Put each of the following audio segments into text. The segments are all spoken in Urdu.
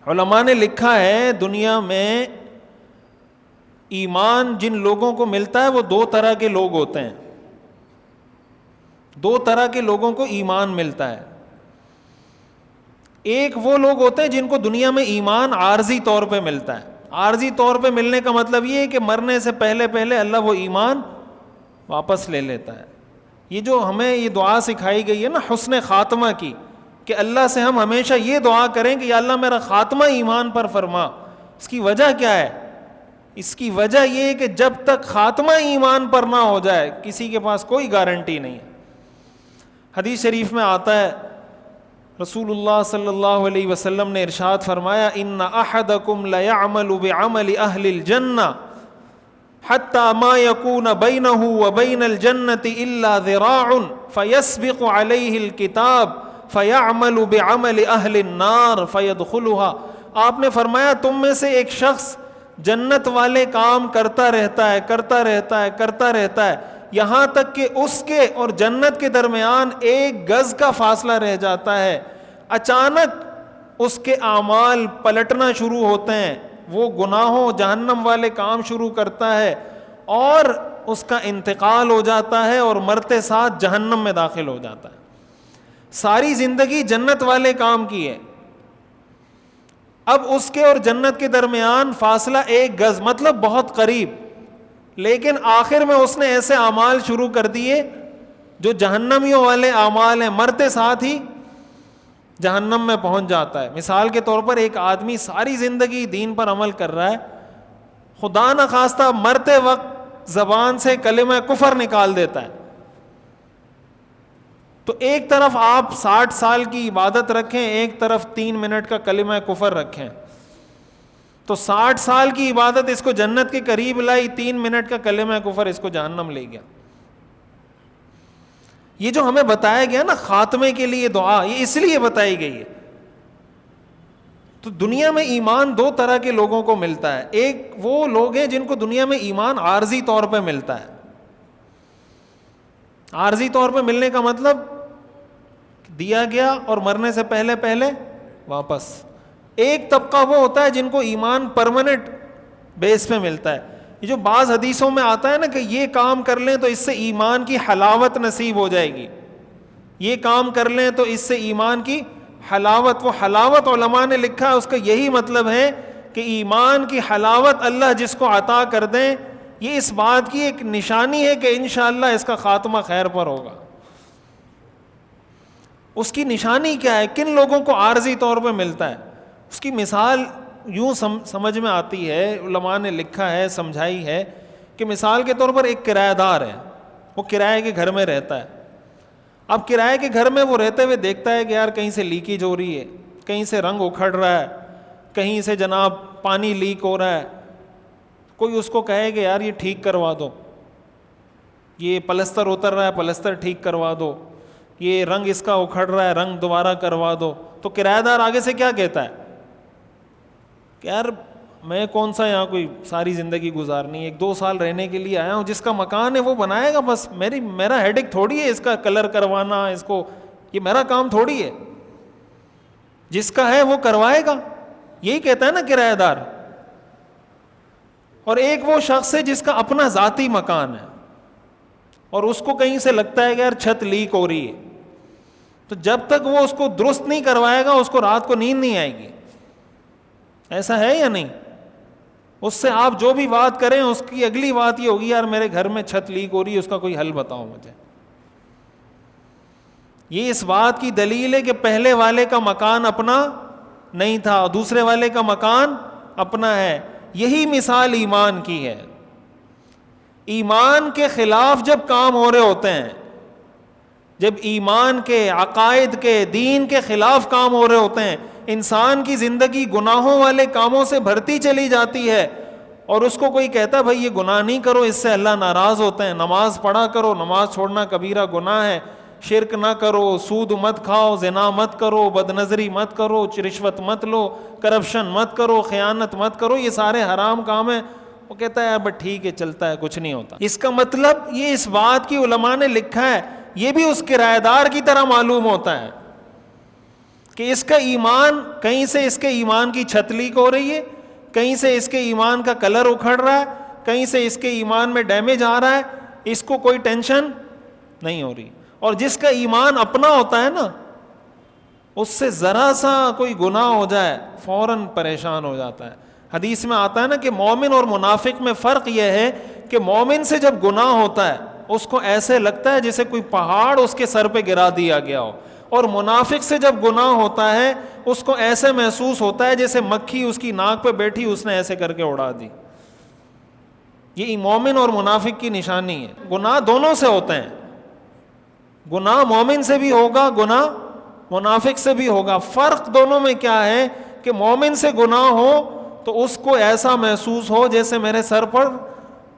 علماء نے لکھا ہے دنیا میں ایمان جن لوگوں کو ملتا ہے وہ دو طرح کے لوگ ہوتے ہیں. دو طرح کے لوگوں کو ایمان ملتا ہے. ایک وہ لوگ ہوتے ہیں جن کو دنیا میں ایمان عارضی طور پہ ملتا ہے. عارضی طور پہ ملنے کا مطلب یہ ہے کہ مرنے سے پہلے پہلے اللہ وہ ایمان واپس لے لیتا ہے. یہ جو ہمیں یہ دعا سکھائی گئی ہے نا حسن خاتمہ کی, کہ اللہ سے ہم ہمیشہ یہ دعا کریں کہ یا اللہ میرا خاتمہ ایمان پر فرما. اس کی وجہ کیا ہے؟ اس کی وجہ یہ ہے کہ جب تک خاتمہ ایمان پر نہ ہو جائے کسی کے پاس کوئی گارنٹی نہیں ہے. حدیث شریف میں آتا ہے رسول اللہ صلی اللہ علیہ وسلم نے ارشاد فرمایا ان احدکم لیعمل بعمل اہل الجنہ حتی ما یکون بینہ وبین الجنة الا ذراع فیسبق علیہ الکتاب فیعمل بعمل اہل النار فیدخلها. آپ نے فرمایا تم میں سے ایک شخص جنت والے کام کرتا رہتا ہے یہاں تک کہ اس کے اور جنت کے درمیان ایک گز کا فاصلہ رہ جاتا ہے. اچانک اس کے اعمال پلٹنا شروع ہوتے ہیں, وہ گناہوں جہنم والے کام شروع کرتا ہے اور اس کا انتقال ہو جاتا ہے اور مرتے ساتھ جہنم میں داخل ہو جاتا ہے. ساری زندگی جنت والے کام کی ہے, اب اس کے اور جنت کے درمیان فاصلہ ایک گز مطلب بہت قریب, لیکن آخر میں اس نے ایسے اعمال شروع کر دیے جو جہنمیوں والے اعمال ہیں, مرتے ساتھ ہی جہنم میں پہنچ جاتا ہے. مثال کے طور پر ایک آدمی ساری زندگی دین پر عمل کر رہا ہے, خدا نخواستہ مرتے وقت زبان سے کلمہ کفر نکال دیتا ہے, تو ایک طرف آپ 60 سال کی عبادت رکھیں, ایک طرف 3 منٹ کا کلمہ کفر رکھیں, تو 60 سال کی عبادت اس کو جنت کے قریب لائی, 3 منٹ کا کلمہ کفر اس کو جہنم لے گیا. یہ جو ہمیں بتایا گیا نا خاتمے کے لیے دعا, یہ اس لیے بتائی گئی ہے. تو دنیا میں ایمان دو طرح کے لوگوں کو ملتا ہے. ایک وہ لوگ ہیں جن کو دنیا میں ایمان عارضی طور پہ ملتا ہے. عارضی طور پہ ملنے کا مطلب دیا گیا اور مرنے سے پہلے پہلے واپس. ایک طبقہ وہ ہوتا ہے جن کو ایمان پرماننٹ بیس پہ ملتا ہے. یہ جو بعض حدیثوں میں آتا ہے نا کہ یہ کام کر لیں تو اس سے ایمان کی حلاوت نصیب ہو جائے گی, یہ کام کر لیں تو اس سے ایمان کی حلاوت, وہ حلاوت علماء نے لکھا اس کا یہی مطلب ہے کہ ایمان کی حلاوت اللہ جس کو عطا کر دیں, یہ اس بات کی ایک نشانی ہے کہ انشاءاللہ اس کا خاتمہ خیر پر ہوگا. اس کی نشانی کیا ہے؟ کن لوگوں کو عارضی طور پہ ملتا ہے؟ اس کی مثال یوں سمجھ میں آتی ہے, علماء نے لکھا ہے, سمجھائی ہے کہ مثال کے طور پر ایک کرایہ دار ہے, وہ کرائے کے گھر میں رہتا ہے. اب کرائے کے گھر میں وہ رہتے ہوئے دیکھتا ہے کہ یار کہیں سے لیکیج ہو رہی ہے, کہیں سے رنگ اکھڑ رہا ہے, کہیں سے جناب پانی لیک ہو رہا ہے. کوئی اس کو کہے کہ یار یہ ٹھیک کروا دو, یہ پلستر اتر رہا ہے پلستر ٹھیک کروا دو, یہ رنگ اس کا اکھڑ رہا ہے رنگ دوبارہ کروا دو, تو کرایہ دار آگے سے کیا کہتا ہے کہ یار میں کون سا یہاں کوئی ساری زندگی گزارنی ہے, 1-2 سال رہنے کے لیے آیا ہوں, جس کا مکان ہے وہ بنائے گا, بس میرا ہیڈک تھوڑی ہے اس کا کلر کروانا, اس کو یہ میرا کام تھوڑی ہے, جس کا ہے وہ کروائے گا. یہی کہتا ہے نا کرایہ دار. اور ایک وہ شخص ہے جس کا اپنا ذاتی مکان ہے اور اس کو کہیں سے لگتا ہے کہ یار چھت لیک ہو رہی ہے, تو جب تک وہ اس کو درست نہیں کروائے گا اس کو رات کو نیند نہیں آئے گی. ایسا ہے یا نہیں؟ اس سے آپ جو بھی بات کریں اس کی اگلی بات یہ ہوگی یار میرے گھر میں چھت لیک ہو رہی ہے, اس کا کوئی حل بتاؤ مجھے. یہ اس بات کی دلیل ہے کہ پہلے والے کا مکان اپنا نہیں تھا, دوسرے والے کا مکان اپنا ہے. یہی مثال ایمان کی ہے. ایمان کے خلاف جب کام ہو رہے ہوتے ہیں, جب ایمان کے عقائد کے دین کے خلاف کام ہو رہے ہوتے ہیں, انسان کی زندگی گناہوں والے کاموں سے بھرتی چلی جاتی ہے اور اس کو کوئی کہتا بھائی یہ گناہ نہیں کرو اس سے اللہ ناراض ہوتے ہیں, نماز پڑھا کرو, نماز چھوڑنا کبیرہ گناہ ہے, شرک نہ کرو, سود مت کھاؤ, زنا مت کرو, بد نظری مت کرو, رشوت مت لو, کرپشن مت کرو, خیانت مت کرو, یہ سارے حرام کام ہیں. وہ کہتا ہے بٹ ٹھیک ہے چلتا ہے کچھ نہیں ہوتا. اس کا مطلب یہ اس بات کی علماء نے لکھا ہے, یہ بھی اس کرایہ دار کی طرح معلوم ہوتا ہے کہ اس کا ایمان کہیں سے اس کے ایمان کی چھت لیک ہو رہی ہے, کہیں سے اس کے ایمان کا کلر اکھڑ رہا ہے, کہیں سے اس کے ایمان میں ڈیمیج آ رہا ہے, اس کو کوئی ٹینشن نہیں ہو رہی. اور جس کا ایمان اپنا ہوتا ہے نا, اس سے ذرا سا کوئی گناہ ہو جائے فوراً پریشان ہو جاتا ہے. حدیث میں آتا ہے نا کہ مومن اور منافق میں فرق یہ ہے کہ مومن سے جب گناہ ہوتا ہے اس کو ایسے لگتا ہے جیسے کوئی پہاڑ اس کے سر پہ گرا دیا گیا ہو, اور منافق سے جب گناہ ہوتا ہے اس کو ایسے محسوس ہوتا ہے جیسے مکھی اس کی ناک پہ بیٹھی اس نے ایسے کر کے اڑا دی. یہ مومن اور منافق کی نشانی ہے. گناہ دونوں سے ہوتے ہیں, گناہ مومن سے بھی ہوگا, گناہ منافق سے بھی ہوگا. فرق دونوں میں کیا ہے کہ مومن سے گناہ ہو تو اس کو ایسا محسوس ہو جیسے میرے سر پر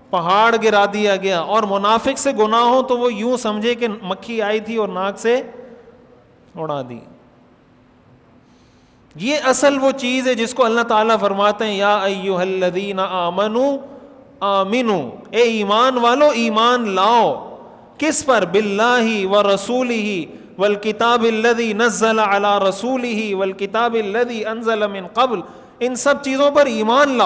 پہاڑ گرا دیا گیا, اور منافق سے گناہ ہو تو وہ یوں سمجھے کہ مکھی آئی تھی اور ناک سے اڑا دی. یہ اصل وہ چیز ہے جس کو اللہ تعالیٰ فرماتے ہیں یا ایھا الذین آمنوا آمنو, اے ایمان والو ایمان لاؤ. کس پر؟ باللہ ورسولہ والکتاب الذی نزل علی رسولہ والکتاب الذی انزل من قبل. ان سب چیزوں پر ایمان لاؤ.